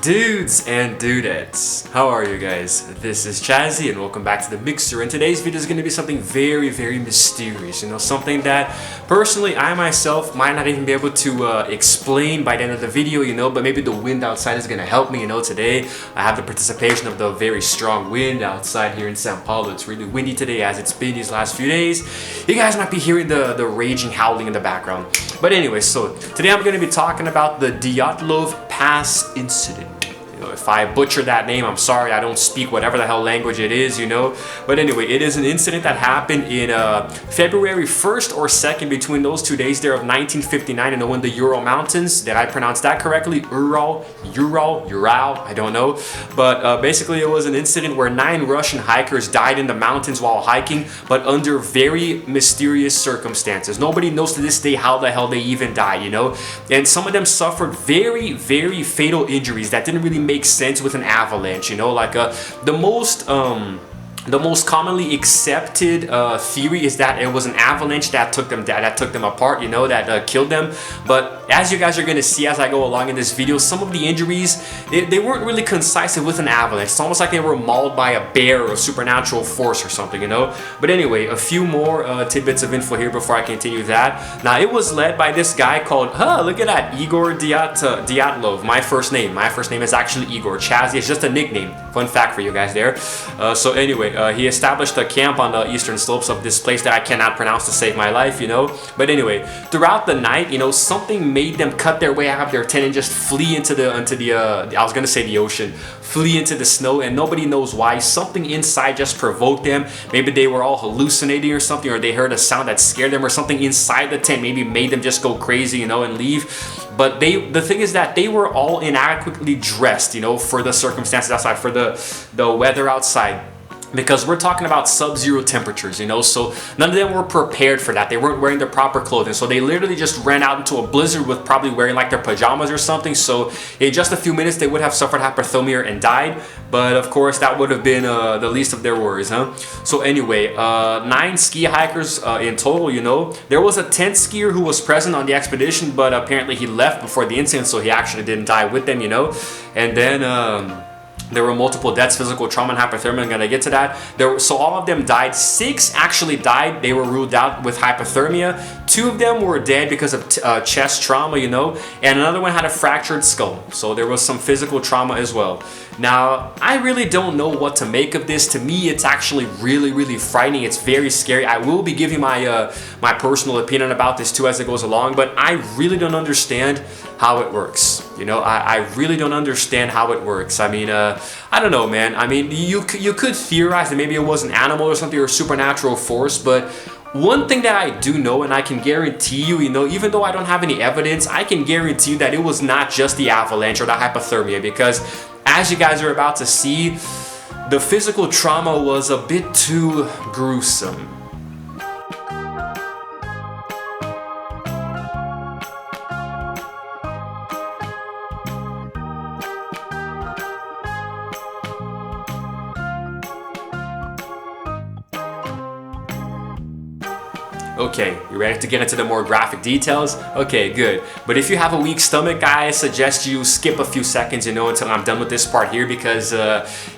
Dudes and dudettes, how are you guys? This is Chazzy and welcome back to the Mixer, and today's video is going to be something very mysterious, something that personally I myself might not even be able to explain by the end of the video, but maybe the wind outside is going to help me. Today I have the participation of the very strong wind outside here in Sao Paulo. It's really windy today as it's been these last few days. You guys might be hearing the raging howling in the background. But anyway, so today I'm going to be talking about the Dyatlov Pass incident. If I butcher that name, I'm sorry. I don't speak whatever the hell language it is, But anyway, it is an incident that happened in February 1st or 2nd, between those 2 days there of 1959, in the Ural Mountains. Did I pronounce that correctly? Ural, I don't know. But basically it was an incident where 9 Russian hikers died in the mountains while hiking, but under very mysterious circumstances. Nobody knows to this day how the hell they even died, And some of them suffered very fatal injuries that didn't really make sense with an avalanche, like the most commonly accepted theory is that it was an avalanche that took them apart, that killed them. But as you guys are going to see as I go along in this video, some of the injuries, they weren't really concise with an avalanche. It's almost like they were mauled by a bear or a supernatural force or something, But anyway, a few more tidbits of info here before I continue that. Now, it was led by this guy called, look at that, Igor Dyatlov. My first name is actually Igor. Chazzy is just a nickname. Fun fact for you guys there. So anyway, he established a camp on the eastern slopes of this place that I cannot pronounce to save my life, But anyway, throughout the night, something made them cut their way out of their tent and just flee into the I was gonna say the ocean, flee into the snow, and nobody knows why. Something inside just provoked them. Maybe they were all hallucinating or something, or they heard a sound that scared them, or something inside the tent maybe made them just go crazy, and leave. But the thing is that they were all inadequately dressed, for the circumstances outside, for the weather outside. Because we're talking about sub-zero temperatures, so none of them were prepared for that. They weren't wearing the proper clothing, so they literally just ran out into a blizzard with probably wearing like their pajamas or something. So in just a few minutes they would have suffered hypothermia and died, but of course that would have been the least of their worries, So anyway, 9 ski hikers in total, There was a 10th skier who was present on the expedition, but apparently he left before the incident, so he actually didn't die with them, And then there were multiple deaths, physical trauma and hypothermia. I'm gonna get to that. So all of them died. 6 actually died. They were ruled out with hypothermia. 2 of them were dead because of chest trauma, and another one had a fractured skull. So there was some physical trauma as well. Now, I really don't know what to make of this. To me, it's actually really frightening. It's very scary. I will be giving my personal opinion about this too as it goes along, but I really don't understand how it works. I really don't understand how it works. I mean, I don't know, man. I mean, you could theorize that maybe it was an animal or something, or a supernatural force, but one thing that I do know, and I can guarantee you, even though I don't have any evidence, I can guarantee you that it was not just the avalanche or the hypothermia, because as you guys are about to see, the physical trauma was a bit too gruesome. Okay, you ready to get into the more graphic details? Okay, good. But if you have a weak stomach, I suggest you skip a few seconds, until I'm done with this part here, because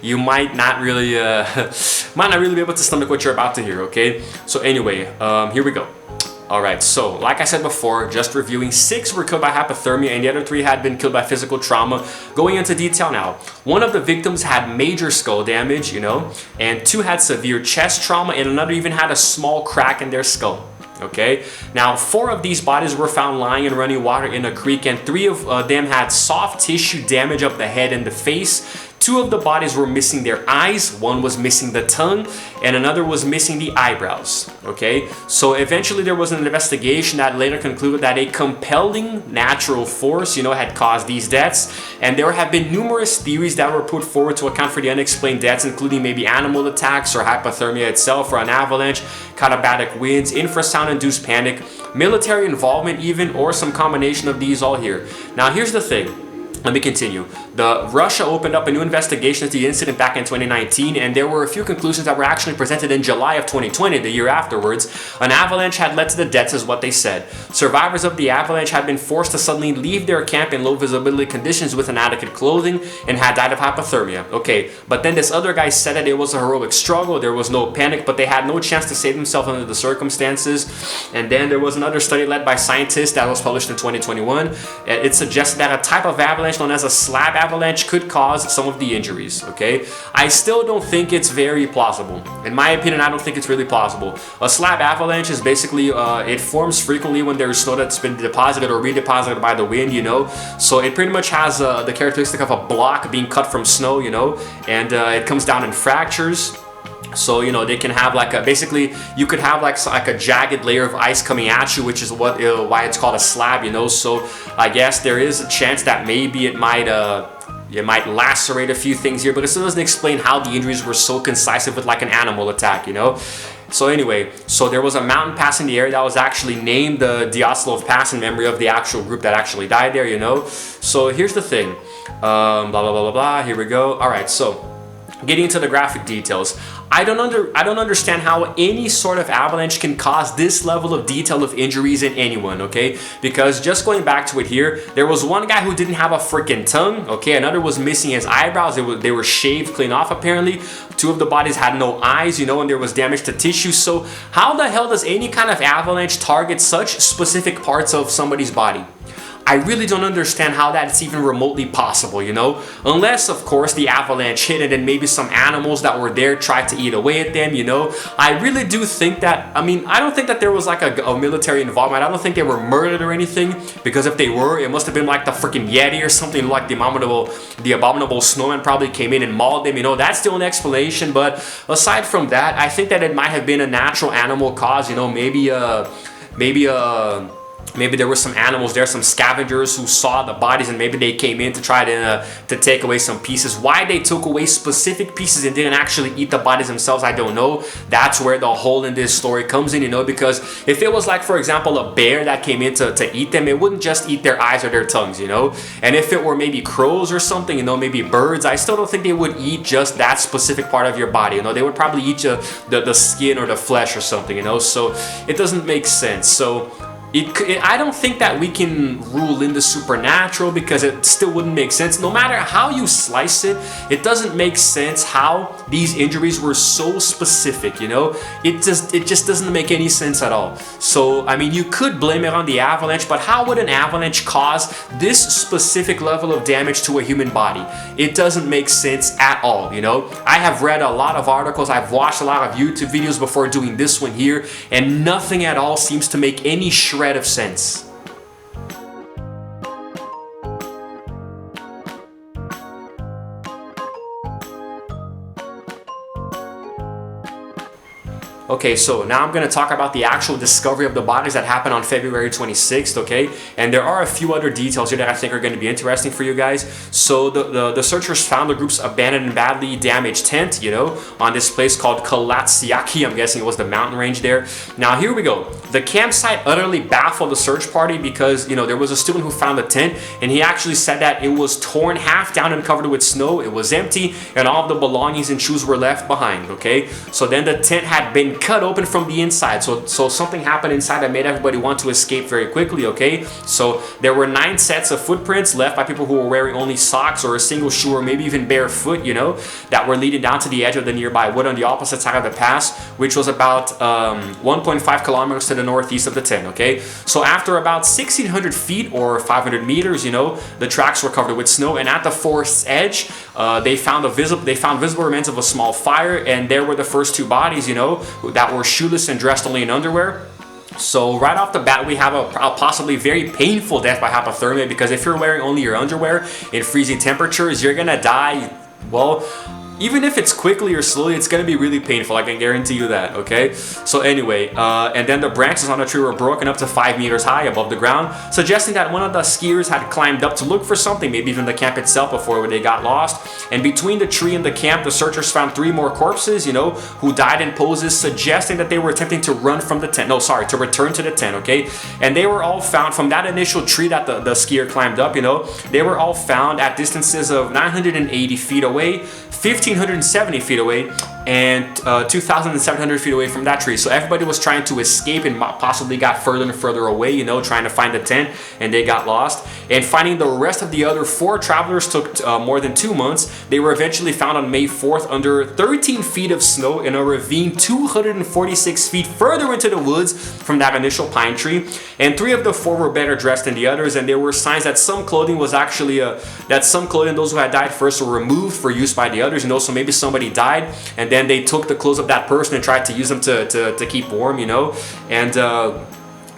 you might not really be able to stomach what you're about to hear. Okay. So anyway, here we go. Alright, so like I said before, just reviewing, 6 were killed by hypothermia and the other 3 had been killed by physical trauma. Going into detail now, 1 of the victims had major skull damage, and 2 had severe chest trauma, and another even had a small crack in their skull. Okay, now 4 of these bodies were found lying in running water in a creek, and 3 of them had soft tissue damage of the head and the face. 2 of the bodies were missing their eyes, 1 was missing the tongue, and another was missing the eyebrows. Okay, so eventually there was an investigation that later concluded that a compelling natural force, had caused these deaths, and there have been numerous theories that were put forward to account for the unexplained deaths, including maybe animal attacks or hypothermia itself or an avalanche, katabatic winds, infrasound-induced panic, military involvement even, or some combination of these all here. Now here's the thing. let me continue. Russia opened up a new investigation into the incident back in 2019, and there were a few conclusions that were actually presented in July of 2020, the year afterwards. An avalanche had led to the deaths, is what they said. Survivors of the avalanche had been forced to suddenly leave their camp in low visibility conditions with inadequate clothing and had died of hypothermia. Okay, but then this other guy said that it was a heroic struggle, there was no panic, but they had no chance to save themselves under the circumstances. And then there was another study led by scientists that was published in 2021. It suggested that a type of avalanche known as a slab avalanche could cause some of the injuries. Okay, I still don't think it's very plausible. In my opinion, I don't think it's really plausible. A slab avalanche is basically it forms frequently when there's snow that's been deposited or redeposited by the wind, you know. So it pretty much has the characteristic of a block being cut from snow, you know, and it comes down in fractures. So, you know, they can have like a, basically you could have like a jagged layer of ice coming at you, which is what why it's called a slab, you know. So I guess there is a chance that maybe it might lacerate a few things here, but it still doesn't explain how the injuries were so concisive with like an animal attack, you know. So anyway, so there was a mountain pass in the area that was actually named the Dyatlov Pass in memory of the actual group that actually died there, you know. So here's the thing, blah blah blah blah blah. Here we go. All right, so getting into the graphic details, I don't understand how any sort of avalanche can cause this level of detail of injuries in anyone, okay? Because just going back to it here, there was one guy who didn't have a freaking tongue, okay? Another was missing his eyebrows. They were shaved clean off apparently. Two of the bodies had no eyes, you know, and there was damage to tissue. So how the hell does any kind of avalanche target such specific parts of somebody's body? I really don't understand how that's even remotely possible, you know? Unless, of course, the avalanche hit and then maybe some animals that were there tried to eat away at them, you know? I really do think that, I mean, I don't think that there was like a military involvement. I don't think they were murdered or anything, because if they were, it must have been like the freaking Yeti or something, like the abominable snowman probably came in and mauled them, you know? That's still an explanation, but aside from that, I think that it might have been a natural animal cause, you know? Maybe there were some animals there, some scavengers who saw the bodies, and maybe they came in to try to take away some pieces. Why they took away specific pieces and didn't actually eat the bodies themselves, I don't know. That's where the hole in this story comes in, you know, because if it was like, for example, a bear that came in to eat them, it wouldn't just eat their eyes or their tongues, you know. And if it were maybe crows or something, you know, maybe birds, I still don't think they would eat just that specific part of your body, you know. They would probably eat the skin or the flesh or something, you know. So it doesn't make sense. So I don't think that we can rule in the supernatural, because it still wouldn't make sense. No matter how you slice it, it doesn't make sense how these injuries were so specific, you know? It just doesn't make any sense at all. So, I mean, you could blame it on the avalanche, but how would an avalanche cause this specific level of damage to a human body? It doesn't make sense at all, you know? I have read a lot of articles, I've watched a lot of YouTube videos before doing this one here, and nothing at all seems to make any shred of sense. Okay, so now I'm going to talk about the actual discovery of the bodies that happened on February 26th, okay? And there are a few other details here that I think are going to be interesting for you guys. So the searchers found the group's abandoned and badly damaged tent, you know, on this place called Kalatsiaki. I'm guessing it was the mountain range there. Now, here we go. The campsite utterly baffled the search party because, you know, there was a student who found the tent, and he actually said that it was torn half down and covered with snow. It was empty, and all of the belongings and shoes were left behind, okay? So then the tent had been cut open from the inside, so something happened inside that made everybody want to escape very quickly, okay? So there were 9 sets of footprints left by people who were wearing only socks or a single shoe, or maybe even barefoot, you know, that were leading down to the edge of the nearby wood on the opposite side of the pass, which was about 1.5 kilometers to the northeast of the tent, okay? So after about 1,600 feet or 500 meters, you know, the tracks were covered with snow, and at the forest's edge, they found visible remains of a small fire, and there were the first 2 bodies, you know, that were shoeless and dressed only in underwear. So right off the bat, we have a possibly very painful death by hypothermia, because if you're wearing only your underwear in freezing temperatures, you're gonna die, well, even if it's quickly or slowly, it's gonna be really painful. I can guarantee you that, okay? So anyway, and then the branches on the tree were broken up to 5 meters high above the ground, suggesting that one of the skiers had climbed up to look for something, maybe even the camp itself, before they got lost. And between the tree and the camp, the searchers found 3 more corpses, you know, who died in poses suggesting that they were attempting to run from the tent. No, sorry, to return to the tent, okay? And they were all found from that initial tree that the skier climbed up, you know, they were all found at distances of 980 feet away, 1,570 feet away, and 2,700 feet away from that tree. So everybody was trying to escape and possibly got further and further away, you know, trying to find the tent, and they got lost. And finding the rest of the other 4 travelers took more than 2 months. They were eventually found on May 4th under 13 feet of snow in a ravine 246 feet further into the woods from that initial pine tree. And 3 of the 4 were better dressed than the others, and there were signs that some clothing was actually those who had died first were removed for use by the others, you know, so maybe somebody died and then they took the clothes of that person and tried to use them to keep warm, you know. And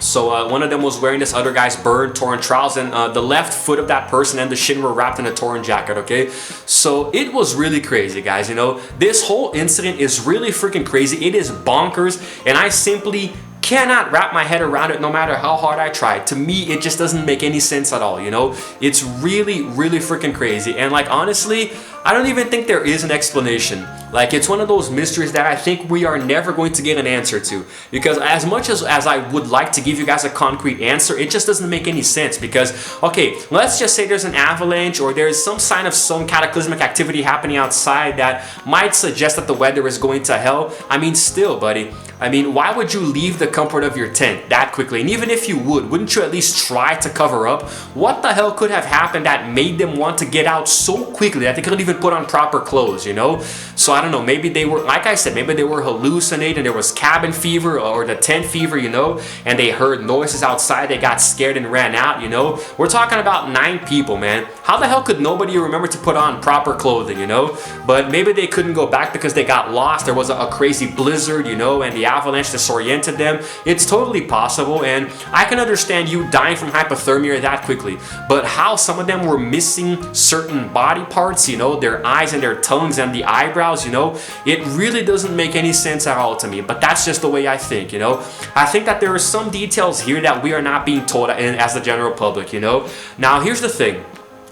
so one of them was wearing this other guy's burned, torn trousers, and the left foot of that person and the shin were wrapped in a torn jacket, okay? So it was really crazy, guys, you know. This whole incident is really freaking crazy. It is bonkers, and I simply cannot wrap my head around it no matter how hard I try. To me, it just doesn't make any sense at all, you know? It's really, really freaking crazy. And like, honestly, I don't even think there is an explanation. Like, it's one of those mysteries that I think we are never going to get an answer to. Because as much as I would like to give you guys a concrete answer, it just doesn't make any sense. Because, okay, let's just say there's an avalanche or there's some sign of some cataclysmic activity happening outside that might suggest that the weather is going to hell. I mean, still, buddy, I mean, why would you leave the comfort of your tent that quickly? And even if you would, wouldn't you at least try to cover up? What the hell could have happened that made them want to get out so quickly that they couldn't even put on proper clothes, you know? So I don't know, maybe they were, like I said, maybe they were hallucinating, there was cabin fever or the tent fever, you know, and they heard noises outside, they got scared and ran out, you know? We're talking about 9 people, man. How the hell could nobody remember to put on proper clothing, you know? But maybe they couldn't go back because they got lost, there was a crazy blizzard, you know, and the avalanche disoriented them. It's totally possible, and I can understand you dying from hypothermia that quickly, but how some of them were missing certain body parts, you know, their eyes and their tongues and the eyebrows, you know, it really doesn't make any sense at all to me. But that's just the way I think, you know. I think that there are some details here that we are not being told as the general public, you know. Now here's the thing.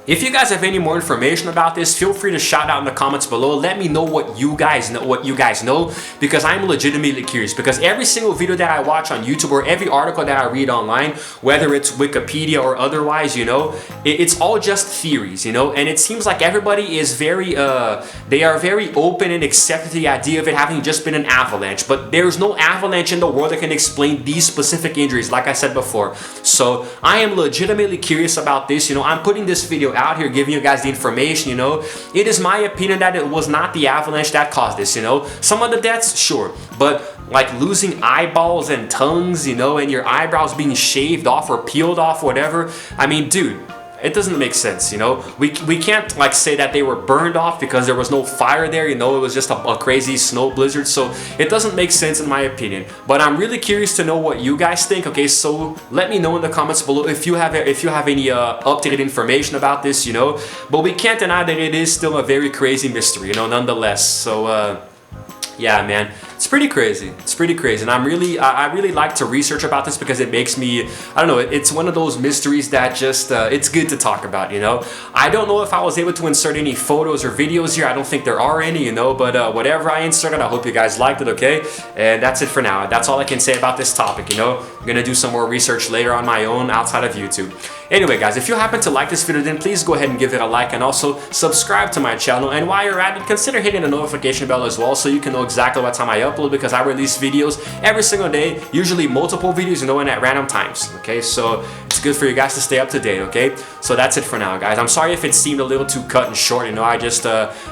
If you guys have any more information about this, feel free to shout out in the comments below. Let me know what you guys know, because I'm legitimately curious. Because every single video that I watch on YouTube or every article that I read online, whether it's Wikipedia or otherwise, you know, it's all just theories, you know. And it seems like everybody is very, they are very open and accepting the idea of it having just been an avalanche. But there's no avalanche in the world that can explain these specific injuries, like I said before. So I am legitimately curious about this, you know. I'm putting this video out here giving you guys the information, you know. It is my opinion that it was not the avalanche that caused this, you know. Some of the deaths, sure, but like losing eyeballs and tongues, you know, and your eyebrows being shaved off or peeled off, whatever, I mean, dude, it doesn't make sense, you know. We can't like say that they were burned off because there was no fire there, you know. It was just a crazy snow blizzard, so it doesn't make sense in my opinion. But I'm really curious to know what you guys think. Okay, so let me know in the comments below if you have any updated information about this, you know. But we can't deny that it is still a very crazy mystery, you know, nonetheless. So yeah, man, it's pretty crazy. It's pretty crazy, and I really like to research about this because it makes me, I don't know, it's one of those mysteries that just it's good to talk about, you know. I don't know if I was able to insert any photos or videos here. I don't think there are any, you know, but whatever I inserted, I hope you guys liked it, okay? And that's it for now. That's all I can say about this topic, you know. I'm gonna do some more research later on my own outside of YouTube. Anyway, guys, if you happen to like this video, then please go ahead and give it a like and also subscribe to my channel. And while you're at it, consider hitting the notification bell as well so you can know exactly what time I upload, because I release videos every single day, usually multiple videos, you know, and at random times, okay? So it's good for you guys to stay up to date, okay? So that's it for now, guys. I'm sorry if it seemed a little too cut and short, you know. I just,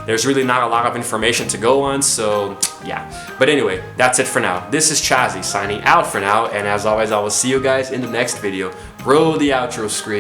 there's really not a lot of information to go on, so yeah. But anyway, that's it for now. This is Chazzy signing out for now, and as always, I will see you guys in the next video. Roll the outro screen.